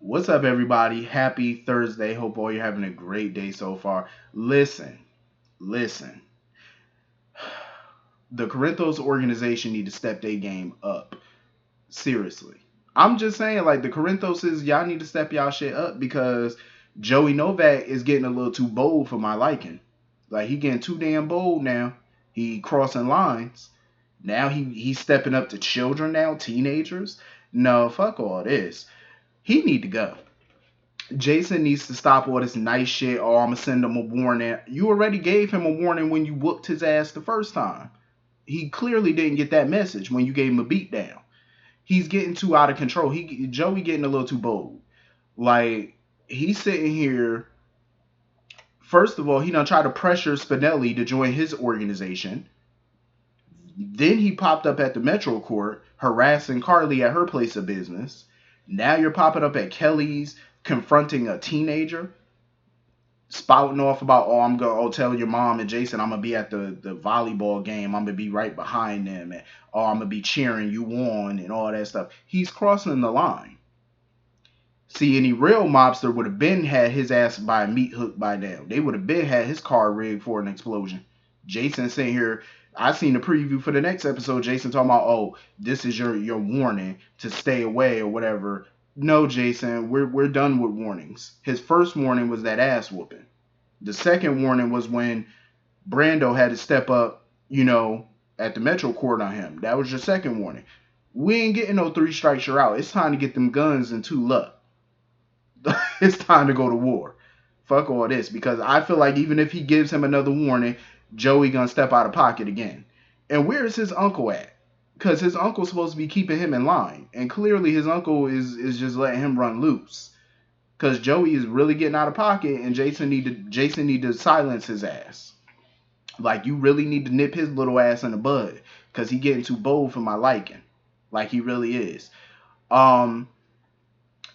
What's up, everybody? Happy Thursday. Hope all you're having a great day so far. Listen. The Corinthos organization need to step their game up. Seriously. I'm just saying, like, the Corinthoses, y'all need to step y'all shit up because Joey Novak is getting a little too bold for my liking. Like, he getting too damn bold now. He crossing lines. Now he's stepping up to children now, teenagers. No, fuck all this. He need to go. Jason needs to stop all this nice shit. Oh, I'm gonna send him a warning. You already gave him a warning when you whooped his ass the first time. He clearly didn't get that message when you gave him a beat down. He's getting too out of control. Joey getting a little too bold. Like he's sitting here. First of all, he done tried to pressure Spinelli to join his organization. Then he popped up at the Metro Court harassing Carly at her place of business. Now you're popping up at Kelly's confronting a teenager, spouting off about, oh, I'm gonna tell your mom and Jason I'm gonna be at the volleyball game. I'm gonna be right behind them, and oh, I'm gonna be cheering you on and all that stuff. He's crossing the line. See, any real mobster would have been had his ass by a meat hook by now. They would have been had his car rigged for an explosion. Jason sitting here. I seen the preview for the next episode. Jason talking about, oh, this is your warning to stay away or whatever. No, Jason, we're done with warnings. His first warning was that ass whooping. The second warning was when Brando had to step up, at the Metro Court on him. That was your second warning. We ain't getting no three strikes you're out. It's time to get them guns and two up. It's time to go to war. Fuck all this, because I feel like even if he gives him another warning, Joey gonna step out of pocket again. And where is his uncle at? Because his uncle's supposed to be keeping him in line, and clearly his uncle is just letting him run loose. Because Joey is really getting out of pocket, and Jason need to silence his ass. Like, you really need to nip his little ass in the bud, because he getting too bold for my liking. Like he really is.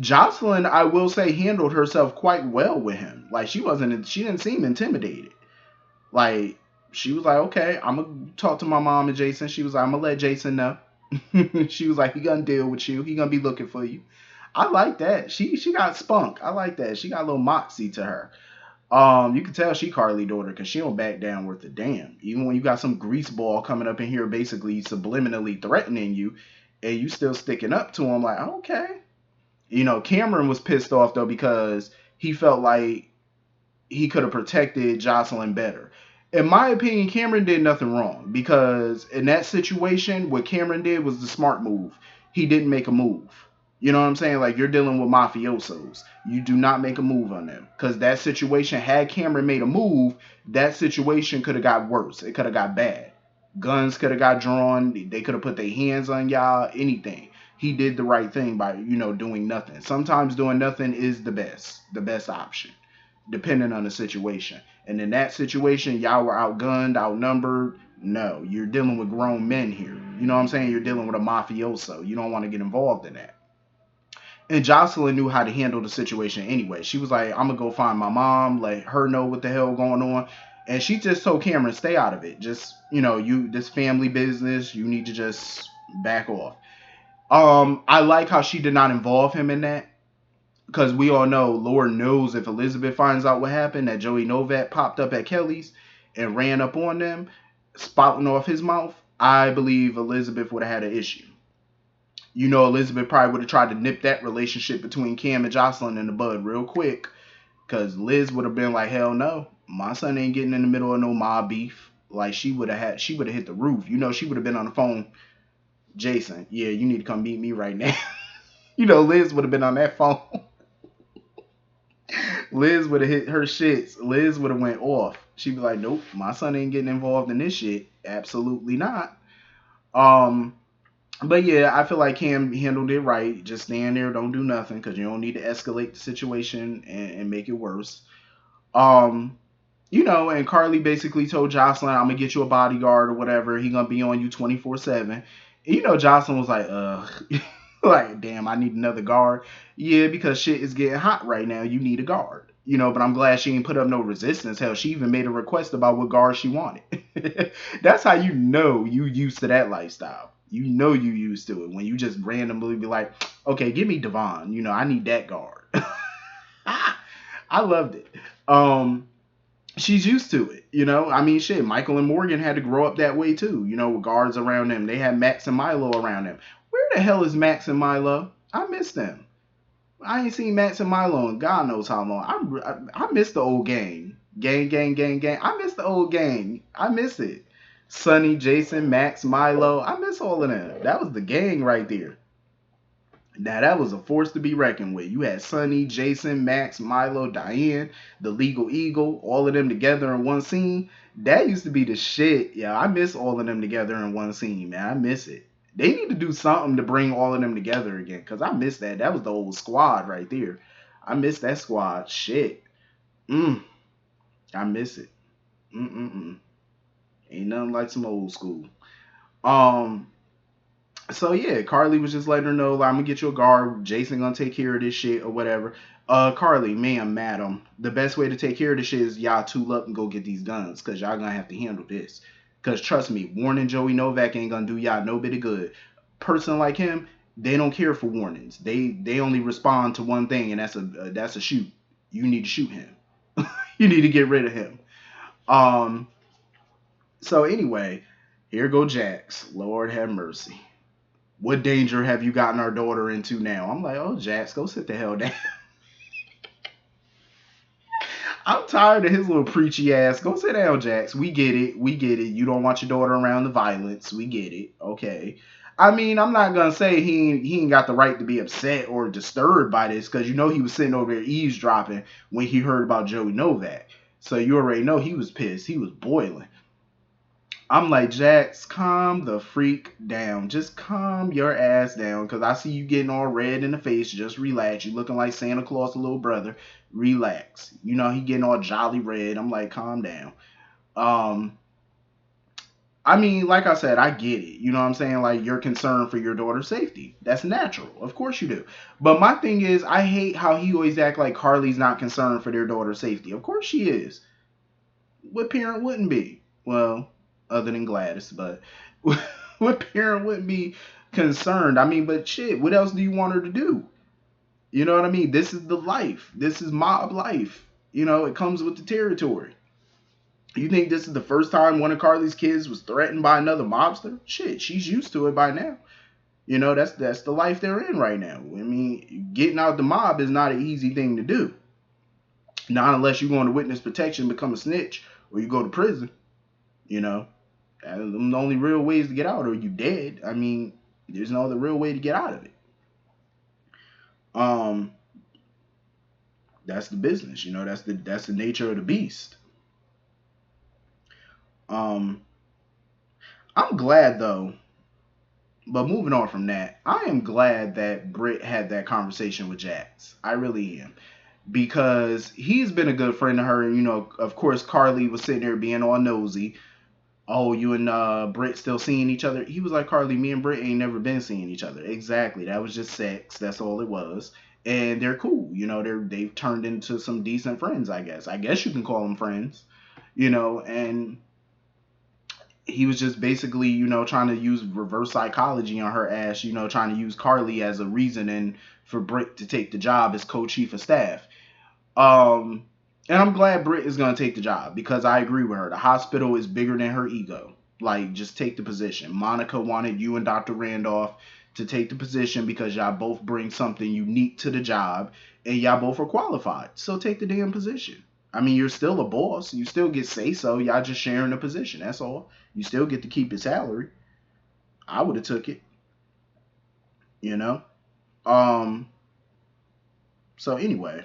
Jocelyn, I will say, handled herself quite well with him. Like, she didn't seem intimidated. Like, she was like, okay, I'm gonna talk to my mom and Jason. She was like, I'm gonna let Jason know. She was like, he gonna deal with you. He gonna be looking for you. I like that. She got spunk. I like that. She got a little moxie to her. You can tell she Carly daughter because she don't back down worth a damn. Even when you got some greaseball coming up in here basically subliminally threatening you, and you still sticking up to him like, okay. Cameron was pissed off though because he felt like he could have protected Jocelyn better. In my opinion, Cameron did nothing wrong because in that situation, what Cameron did was the smart move. He didn't make a move. You know what I'm saying? Like, you're dealing with mafiosos. You do not make a move on them. Because that situation, had Cameron made a move, that situation could have got worse. It could have got bad. Guns could have got drawn. They could have put their hands on y'all. Anything. He did the right thing by, doing nothing. Sometimes doing nothing is the best option, depending on the situation. And in that situation, y'all were outgunned, outnumbered. No, you're dealing with grown men here. You know what I'm saying? You're dealing with a mafioso. You don't want to get involved in that. And Jocelyn knew how to handle the situation anyway. She was like, I'm going to go find my mom, let her know what the hell going on. And she just told Cameron, stay out of it. Just, this family business, you need to just back off. I like how she did not involve him in that. Because we all know, Lord knows if Elizabeth finds out what happened, that Joey Novak popped up at Kelly's and ran up on them, spouting off his mouth, I believe Elizabeth would have had an issue. Elizabeth probably would have tried to nip that relationship between Cam and Jocelyn in the bud real quick. Because Liz would have been like, hell no, my son ain't getting in the middle of no mob beef. Like, she would have hit the roof. She would have been on the phone. Jason, yeah, you need to come meet me right now. Liz would have been on that phone. Liz would have hit her shits. Liz would have went off. She'd be like, nope, my son ain't getting involved in this shit. Absolutely not. But yeah, I feel like Cam handled it right. Just stand there, don't do nothing, because you don't need to escalate the situation and make it worse. And Carly basically told Jocelyn, I'm gonna get you a bodyguard or whatever. He gonna be on you 24/7. Jocelyn was like, like, damn, I need another guard. Yeah, because shit is getting hot right now. You need a guard. But I'm glad she didn't put up no resistance. Hell, she even made a request about what guard she wanted. That's how you know you used to that lifestyle. You know you used to it when you just randomly be like, okay, give me Devon. You know, I need that guard. I loved it. She's used to it, you know. I mean, shit, Michael and Morgan had to grow up that way too, you know, with guards around them. They had Max and Milo around them. Where the hell is Max and Milo? I miss them. I ain't seen Max and Milo in God knows how long. I miss the old gang. Gang, gang, gang, gang. I miss the old gang. I miss it. Sonny, Jason, Max, Milo. I miss all of them. That was the gang right there. Now that was a force to be reckoned with. You had Sonny, Jason, Max, Milo, Diane, the Legal Eagle, all of them together in one scene. That used to be the shit. Yeah, I miss all of them together in one scene, man. I miss it. They need to do something to bring all of them together again, because I miss that. That was the old squad right there. I miss that squad. Shit. Mm, I miss it. Mm-mm-mm. Ain't nothing like some old school. Um, so yeah, Carly was just letting her know, like, I'm gonna get you a guard. Jason gonna take care of this shit or whatever. Carly, ma'am, madam, the best way to take care of this shit is y'all tool up and go get these guns, cause y'all gonna have to handle this. Cause trust me, warning Joey Novak ain't gonna do y'all no bit of good. Person like him, they don't care for warnings. They only respond to one thing, and that's a shoot. You need to shoot him. You need to get rid of him. Um. So anyway, here go Jax. Lord have mercy. What danger have you gotten our daughter into now? I'm like, oh, Jax, go sit the hell down. I'm tired of his little preachy ass. Go sit down, Jax. We get it. We get it. You don't want your daughter around the violence. We get it. Okay. I mean, I'm not gonna say he ain't got the right to be upset or disturbed by this, because you know he was sitting over there eavesdropping when he heard about Joey Novak. So you already know he was pissed. He was boiling. I'm like, Jax, calm the freak down. Just calm your ass down, because I see you getting all red in the face. Just relax. You looking like Santa Claus' little brother. Relax. You know, he getting all jolly red. I'm like, calm down. Um, I mean, like I said, I get it. You know what I'm saying? Like, you're concerned for your daughter's safety. That's natural. Of course you do. But my thing is, I hate how he always act like Carly's not concerned for their daughter's safety. Of course she is. What parent wouldn't be? Well, other than Gladys, but what parent wouldn't be concerned? I mean, but shit, what else do you want her to do? You know what I mean? This is the life. This is mob life. You know, it comes with the territory. You think this is the first time one of Carly's kids was threatened by another mobster? Shit, she's used to it by now. You know, that's the life they're in right now. I mean, getting out the mob is not an easy thing to do. Not unless you go into witness protection, become a snitch, or you go to prison. You know, the only real ways to get out, or you dead. I mean, there's no other real way to get out of it. Um, that's the business. You know, that's the nature of the beast. Um, I'm glad though. But moving on from that, I am glad that Britt had that conversation with Jax. I really am, because he's been a good friend to her. You know, of course, Carly was sitting there being all nosy. Oh, you and Britt still seeing each other? He was like, Carly, me and Britt ain't never been seeing each other. Exactly. That was just sex. That's all it was. And they're cool. You know, they've turned into some decent friends, I guess. I guess you can call them friends. You know, and he was just basically, you know, trying to use reverse psychology on her ass, you know, trying to use Carly as a reason and for Britt to take the job as co-chief of staff. Um, and I'm glad Britt is gonna take the job, because I agree with her. The hospital is bigger than her ego. Like, just take the position. Monica wanted you and Dr. Randolph to take the position because y'all both bring something unique to the job, and y'all both are qualified. So take the damn position. I mean, you're still a boss. You still get say so. Y'all just sharing the position. That's all. You still get to keep your salary. I would have took it. You know. Um. So anyway,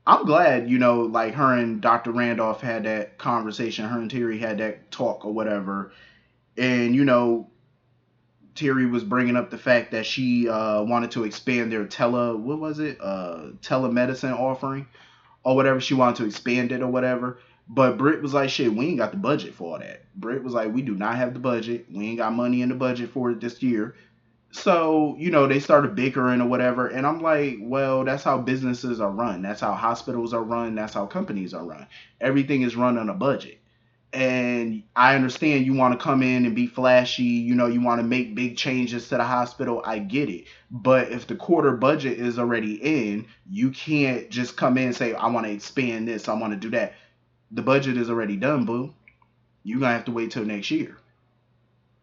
I'm glad, you know, like her and Dr. Randolph had that conversation. Her and Terry had that talk or whatever. And, you know, Terry was bringing up the fact that she wanted to expand their what was it? Telemedicine offering or whatever. She wanted to expand it or whatever. But Britt was like, shit, we ain't got the budget for that. Britt was like, we do not have the budget. We ain't got money in the budget for it this year. So, you know, they started bickering or whatever. And I'm like, well, that's how businesses are run. That's how hospitals are run. That's how companies are run. Everything is run on a budget. And I understand you want to come in and be flashy, you want to make big changes to the hospital. I get it. But if the quarter budget is already in, you can't just come in and say, I want to expand this, I want to do that. The budget is already done, boo. You're going to have to wait till next year.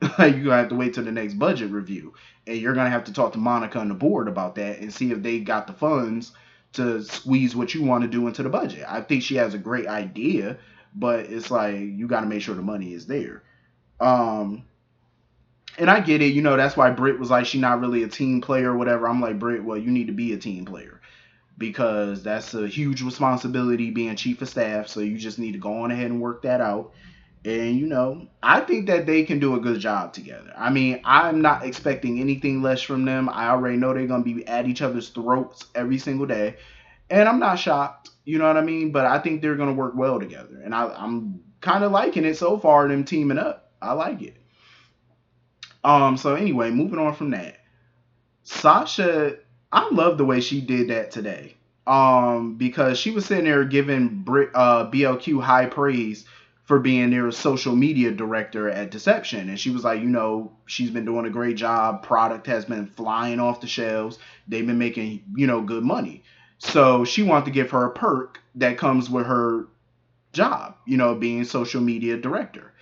You're going to have to wait till the next budget review. And you're going to have to talk to Monica and the board about that and see if they got the funds to squeeze what you want to do into the budget. I think she has a great idea, but it's like you got to make sure the money is there. Um, and I get it, that's why Britt was like, she not really a team player or whatever. I'm like, Britt, well, you need to be a team player because that's a huge responsibility being chief of staff. So you just need to go on ahead and work that out. And, I think that they can do a good job together. I mean, I'm not expecting anything less from them. I already know they're going to be at each other's throats every single day. And I'm not shocked, you know what I mean? But I think they're going to work well together. And I'm kind of liking it so far, them teaming up. I like it. So anyway, moving on from that. Sasha, I love the way she did that today. Because she was sitting there giving BLQ high praise for being their social media director at Deception. And she was like, she's been doing a great job. Product has been flying off the shelves. They've been making, good money. So she wanted to give her a perk that comes with her job, being social media director.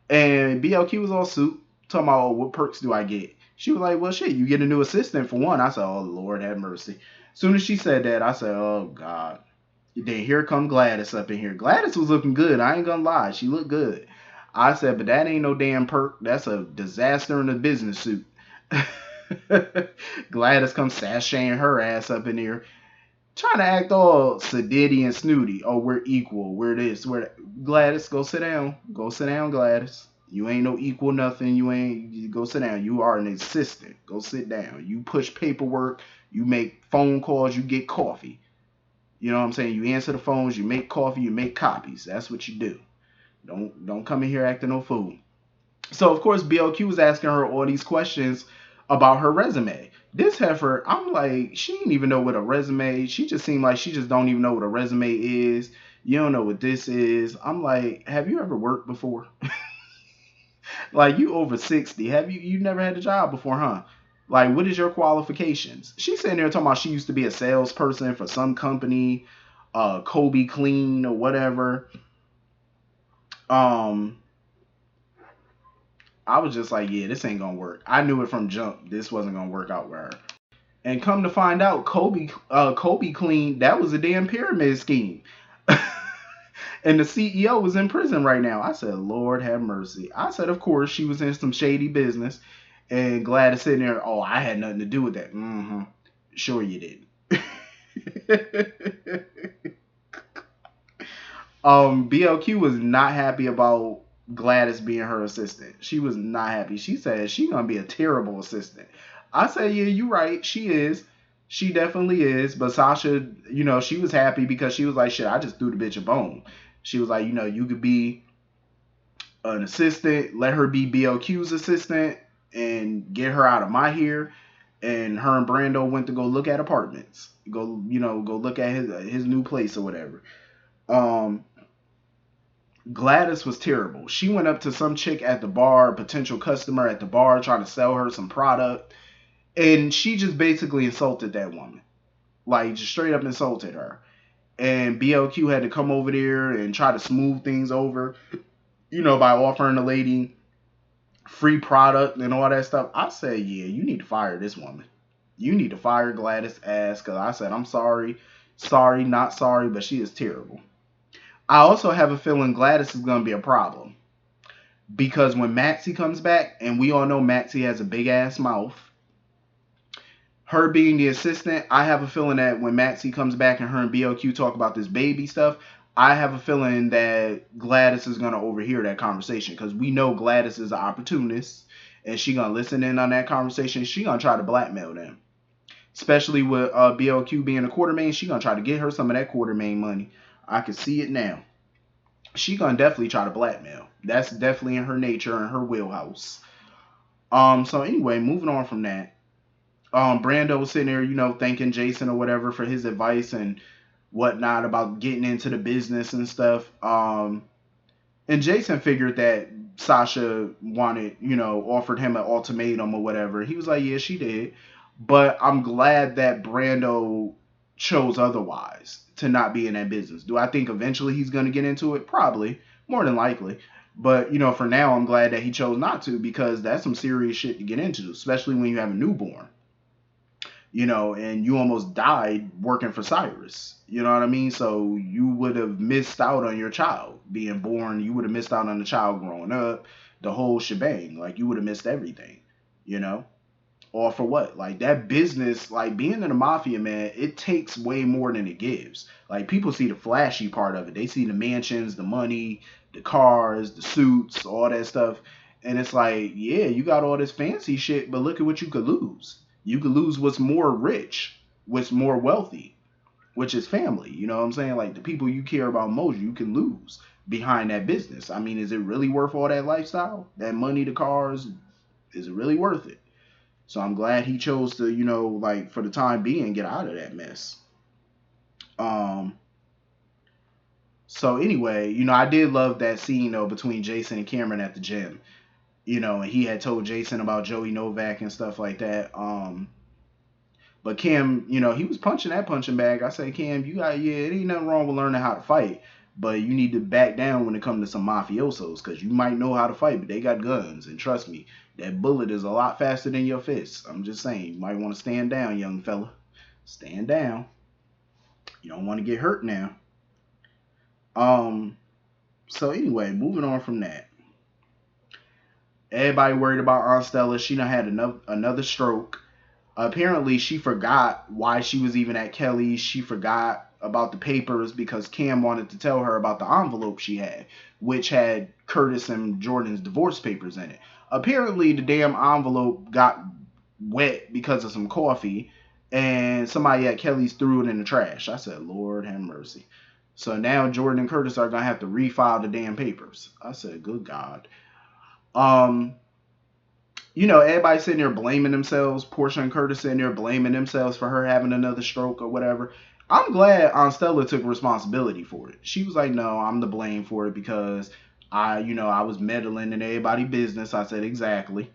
And BLQ was all soup, talking about, oh, what perks do I get? She was like, well, shit, you get a new assistant for one. I said, oh, Lord have mercy. As soon as she said that, I said, oh, God. Then here come Gladys up in here. Gladys was looking good. I ain't gonna lie. She looked good. I said, but that ain't no damn perk. That's a disaster in a business suit. Gladys comes sashaying her ass up in here, trying to act all sedity and snooty. Oh, we're equal. We're this. We're that. Gladys, go sit down. Go sit down, Gladys. You ain't no equal nothing. You go sit down. You are an assistant. Go sit down. You push paperwork. You make phone calls. You get coffee. You know what I'm saying? You answer the phones. You make coffee. You make copies. That's what you do. Don't come in here acting no fool. So of course BLQ was asking her all these questions about her resume. This heifer, I'm like, she didn't even know what a resume. She just seemed like she just don't even know what a resume is. You don't know what this is. I'm like, have you ever worked before? Like, you over 60. Have you never had a job before, huh? Like, what is your qualifications? She's sitting there talking about she used to be a salesperson for some company, Kobe Clean or whatever. Um, I was just like, yeah, this ain't gonna work. I knew it from jump. This wasn't gonna work out with her. And come to find out, Kobe Clean, that was a damn pyramid scheme. And the CEO was in prison right now. I said, Lord have mercy. I said, of course, she was in some shady business. And Gladys sitting there, oh, I had nothing to do with that. Mm-hmm. Sure you did. BLQ was not happy about Gladys being her assistant. She was not happy. She said she's gonna be a terrible assistant. I said, yeah, you're right. She is. She definitely is. But Sasha, she was happy because she was like, shit, I just threw the bitch a bone. She was like, you could be an assistant, let her be BLQ's assistant, and get her out of my hair. And her and Brando went to go look at apartments. Go look at his new place or whatever. Um, Gladys was terrible. She went up to some chick at the bar, potential customer at the bar, trying to sell her some product. And she just basically insulted that woman. Like, just straight up insulted her. And BLQ had to come over there and try to smooth things over, by offering the lady free product and all that stuff. I said, yeah, you need to fire this woman. You need to fire Gladys' ass, because I said, I'm sorry. Sorry, not sorry, but she is terrible. I also have a feeling Gladys is going to be a problem. Because when Maxie comes back, and we all know Maxie has a big ass mouth, her being the assistant, I have a feeling that when Maxie comes back and her and BLQ talk about this baby stuff, I have a feeling that Gladys is going to overhear that conversation, because we know Gladys is an opportunist, and she going to listen in on that conversation. She going to try to blackmail them. Especially with BLQ being a Quartermain, she going to try to get her some of that Quartermain money. I can see it now. She going to definitely try to blackmail. That's definitely in her nature and her wheelhouse. So anyway, moving on from that. Brando was sitting there, thanking Jason or whatever for his advice and whatnot about getting into the business and stuff. And Jason figured that Sasha wanted, offered him an ultimatum or whatever. He was like, yeah, she did. But I'm glad that Brando chose otherwise to not be in that business. Do I think eventually he's going to get into it? Probably, more than likely. But, for now, I'm glad that he chose not to because that's some serious shit to get into, especially when you have a newborn, and you almost died working for Cyrus. You know what I mean? So you would have missed out on your child being born. You would have missed out on the child growing up, the whole shebang. Like, you would have missed everything, you know? All for what? Like, that business, like, being in the mafia, man, it takes way more than it gives. Like, people see the flashy part of it. They see the mansions, the money, the cars, the suits, all that stuff. And it's like, yeah, you got all this fancy shit, but look at what you could lose. You could lose what's more rich, what's more wealthy, which is family. You know what I'm saying? Like, the people you care about most, you can lose behind that business. I mean, is it really worth all that lifestyle? That money, the cars, is it really worth it? So I'm glad he chose to, like, for the time being, get out of that mess. Um, so anyway, I did love that scene though between Jason and Cameron at the gym. And he had told Jason about Joey Novak and stuff like that. But Cam, he was punching that punching bag. I said, Cam, it ain't nothing wrong with learning how to fight, but you need to back down when it comes to some mafiosos, because you might know how to fight, but they got guns, and trust me, that bullet is a lot faster than your fist. I'm just saying, you might want to stand down, young fella. Stand down. You don't want to get hurt now. Um. So anyway, moving on from that. Everybody worried about Aunt Stella. She done had another stroke. Apparently she forgot why she was even at Kelly's. She forgot about the papers because Cam wanted to tell her about the envelope she had, which had Curtis and Jordan's divorce papers in it. Apparently the damn envelope got wet because of some coffee, and somebody at Kelly's threw it in the trash. I said, Lord have mercy. So now Jordan and Curtis are gonna have to refile the damn papers. I said, good God. Um, everybody sitting there blaming themselves. Portia and Curtis sitting there blaming themselves for her having another stroke or whatever. I'm glad Aunt Stella took responsibility for it. She was like, no, I'm to blame for it because I was meddling in everybody's business. I said, exactly.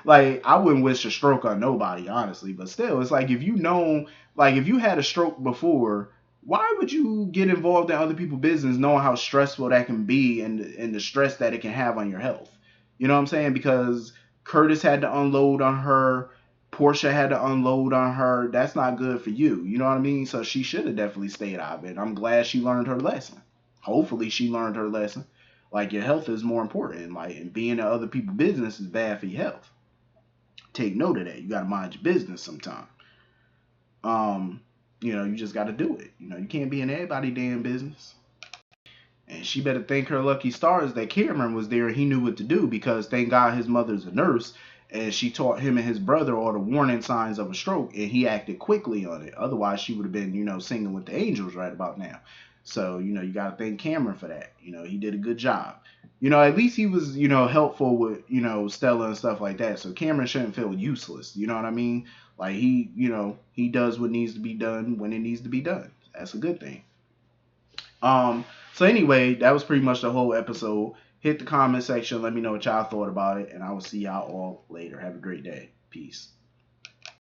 Like, I wouldn't wish a stroke on nobody, honestly. But still, it's like, if you had a stroke before, why would you get involved in other people's business knowing how stressful that can be and the stress that it can have on your health? You know what I'm saying? Because Curtis had to unload on her. Portia had to unload on her. That's not good for you. You know what I mean? So she should have definitely stayed out of it. I'm glad she learned her lesson. Hopefully she learned her lesson. Like, your health is more important. Like, and being in other people's business is bad for your health. Take note of that. You gotta mind your business sometime. You just gotta do it. You can't be in everybody's damn business. And she better thank her lucky stars that Cameron was there and he knew what to do, because thank God his mother's a nurse and she taught him and his brother all the warning signs of a stroke and he acted quickly on it. Otherwise, she would have been, singing with the angels right about now. So, you got to thank Cameron for that. He did a good job. At least he was, helpful with, Stella and stuff like that. So Cameron shouldn't feel useless. You know what I mean? Like, he does what needs to be done when it needs to be done. That's a good thing. So anyway, that was pretty much the whole episode. Hit the comment section. Let me know what y'all thought about it. And I will see y'all all later. Have a great day. Peace.